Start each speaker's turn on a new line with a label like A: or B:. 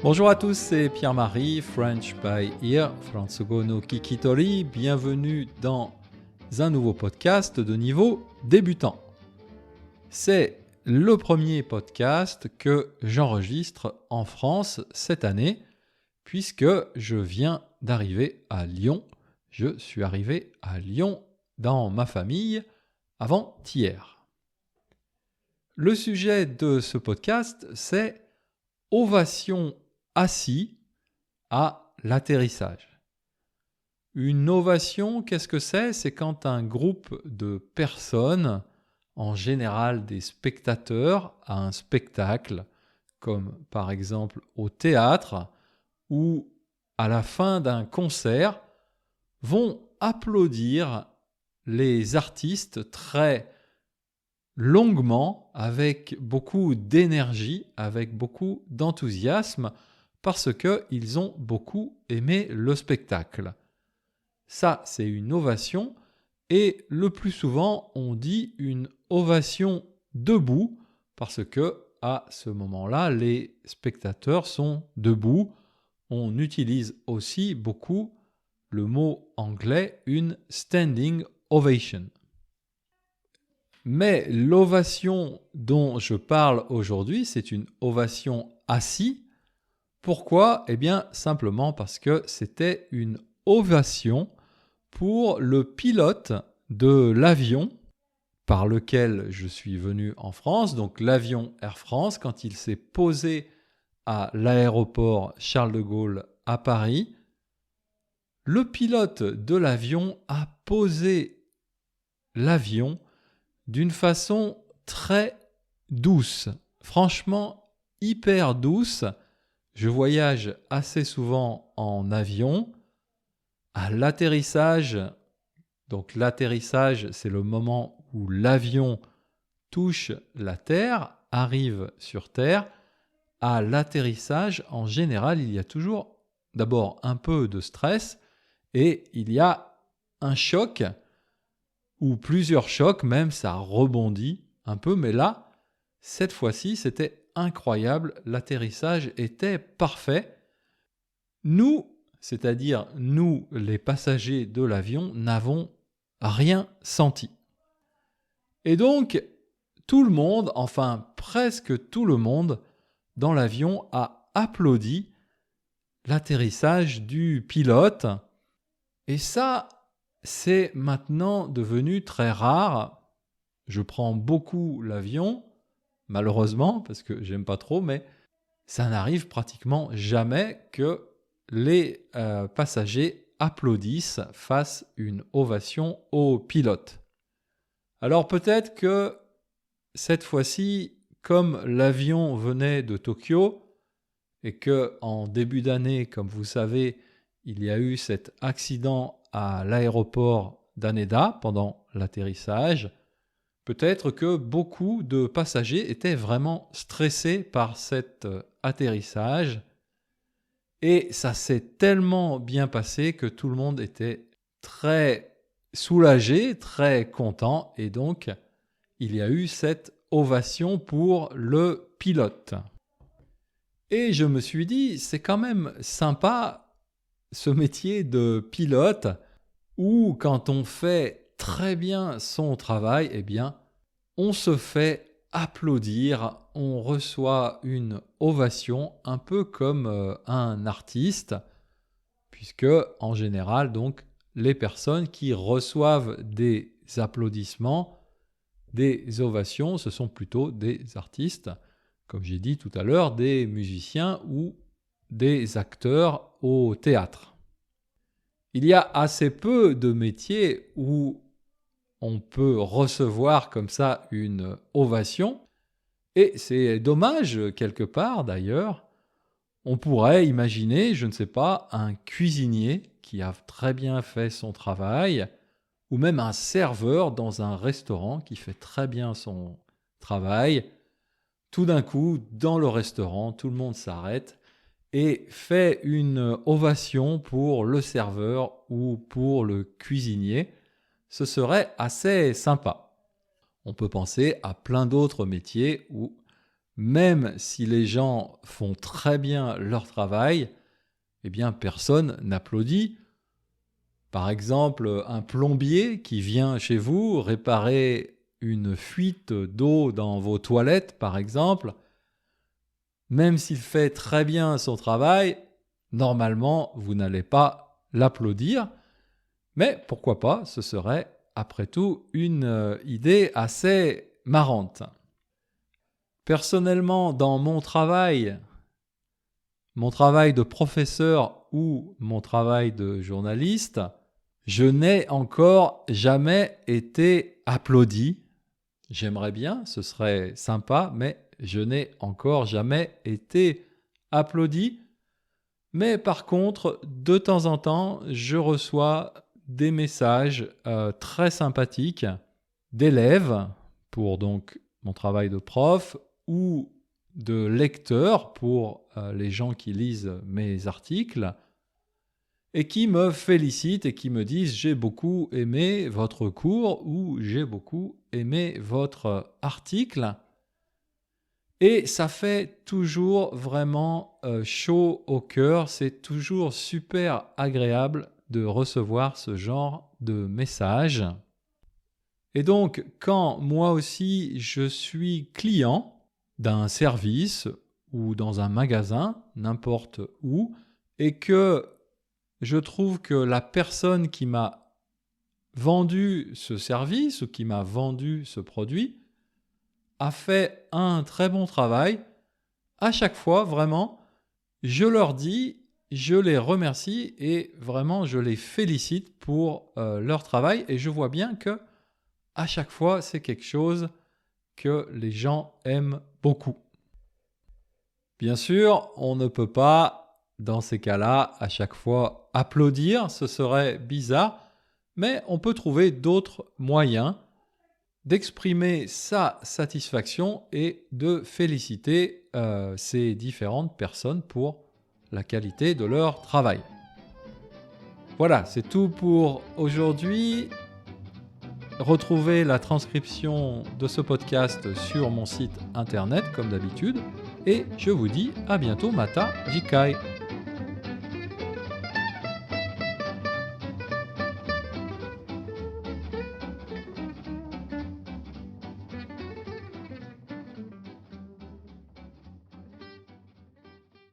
A: Bonjour à tous, c'est Pierre-Marie, French by Ear, Fransugo no Kikitori. Bienvenue dans un nouveau podcast de niveau débutant. C'est le premier podcast que j'enregistre en France cette année, puisque je viens d'arriver à Lyon. Je suis arrivé à Lyon dans ma famille avant-hier. Le sujet de ce podcast, c'est ovation assis à l'atterrissage. Une ovation, qu'est-ce que c'est ? C'est quand un groupe de personnes, en général des spectateurs à un spectacle, comme par exemple au théâtre ou à la fin d'un concert, vont applaudir les artistes très longuement, avec beaucoup d'énergie, avec beaucoup d'enthousiasme, parce qu'ils ont beaucoup aimé le spectacle. Ça, c'est une ovation, et le plus souvent, on dit une ovation debout, parce que à ce moment-là, les spectateurs sont debout. On utilise aussi beaucoup le mot anglais, une standing ovation. Mais l'ovation dont je parle aujourd'hui, c'est une ovation assis. Pourquoi ? Eh bien, simplement parce que c'était une ovation pour le pilote de l'avion par lequel je suis venu en France, donc l'avion Air France, quand il s'est posé à l'aéroport Charles de Gaulle à Paris. Le pilote de l'avion a posé l'avion d'une façon très douce, franchement hyper douce. Je voyage assez souvent en avion. À l'atterrissage, donc l'atterrissage, c'est le moment où l'avion touche la Terre, arrive sur Terre. À l'atterrissage, en général, il y a toujours d'abord un peu de stress et il y a un choc ou plusieurs chocs, même ça rebondit un peu, mais là, cette fois-ci, c'était incroyable, l'atterrissage était parfait. Nous, c'est-à-dire nous, les passagers de l'avion, n'avons rien senti. Et donc, tout le monde, enfin presque tout le monde, dans l'avion a applaudi l'atterrissage du pilote. Et ça, c'est maintenant devenu très rare. Je prends beaucoup l'avion, malheureusement, parce que j'aime pas trop, mais ça n'arrive pratiquement jamais que les passagers applaudissent, fassent une ovation au pilote. Alors peut-être que cette fois-ci, comme l'avion venait de Tokyo, et que en début d'année, comme vous savez, il y a eu cet accident à l'aéroport d'Haneda pendant l'atterrissage, peut-être que beaucoup de passagers étaient vraiment stressés par cet atterrissage et ça s'est tellement bien passé que tout le monde était très soulagé, très content et donc il y a eu cette ovation pour le pilote. Et je me suis dit, c'est quand même sympa ce métier de pilote où quand on fait très bien son travail, eh bien, on se fait applaudir, on reçoit une ovation un peu comme un artiste, puisque en général, donc, les personnes qui reçoivent des applaudissements, des ovations, ce sont plutôt des artistes, comme j'ai dit tout à l'heure, des musiciens ou des acteurs au théâtre. Il y a assez peu de métiers où on peut recevoir comme ça une ovation, et c'est dommage quelque part d'ailleurs. On pourrait imaginer, je ne sais pas, un cuisinier qui a très bien fait son travail, ou même un serveur dans un restaurant qui fait très bien son travail. Tout d'un coup, dans le restaurant, tout le monde s'arrête et fait une ovation pour le serveur ou pour le cuisinier. Ce serait assez sympa. On peut penser à plein d'autres métiers où même si les gens font très bien leur travail, eh bien personne n'applaudit. Par exemple, un plombier qui vient chez vous réparer une fuite d'eau dans vos toilettes, par exemple, même s'il fait très bien son travail, normalement, vous n'allez pas l'applaudir. Mais pourquoi pas, ce serait après tout une idée assez marrante. Personnellement, dans mon travail de professeur ou mon travail de journaliste, je n'ai encore jamais été applaudi. J'aimerais bien, ce serait sympa, mais je n'ai encore jamais été applaudi. Mais par contre, de temps en temps, je reçois des messages très sympathiques d'élèves pour donc mon travail de prof ou de lecteurs pour les gens qui lisent mes articles et qui me félicitent et qui me disent « J'ai beaucoup aimé votre cours » ou « J'ai beaucoup aimé votre article ». Et ça fait toujours vraiment chaud au cœur, c'est toujours super agréable de recevoir ce genre de messages. Et donc, quand moi aussi je suis client d'un service ou dans un magasin, n'importe où, et que je trouve que la personne qui m'a vendu ce service ou qui m'a vendu ce produit a fait un très bon travail, à chaque fois, vraiment, je leur dis, je les remercie et vraiment, je les félicite pour leur travail. Et je vois bien que à chaque fois, c'est quelque chose que les gens aiment beaucoup. Bien sûr, on ne peut pas, dans ces cas-là, à chaque fois applaudir, ce serait bizarre, mais on peut trouver d'autres moyens d'exprimer sa satisfaction et de féliciter ces différentes personnes pour la qualité de leur travail. Voilà, c'est tout pour aujourd'hui. Retrouvez la transcription de ce podcast sur mon site internet comme d'habitude et je vous dis à bientôt, Mata Jikai.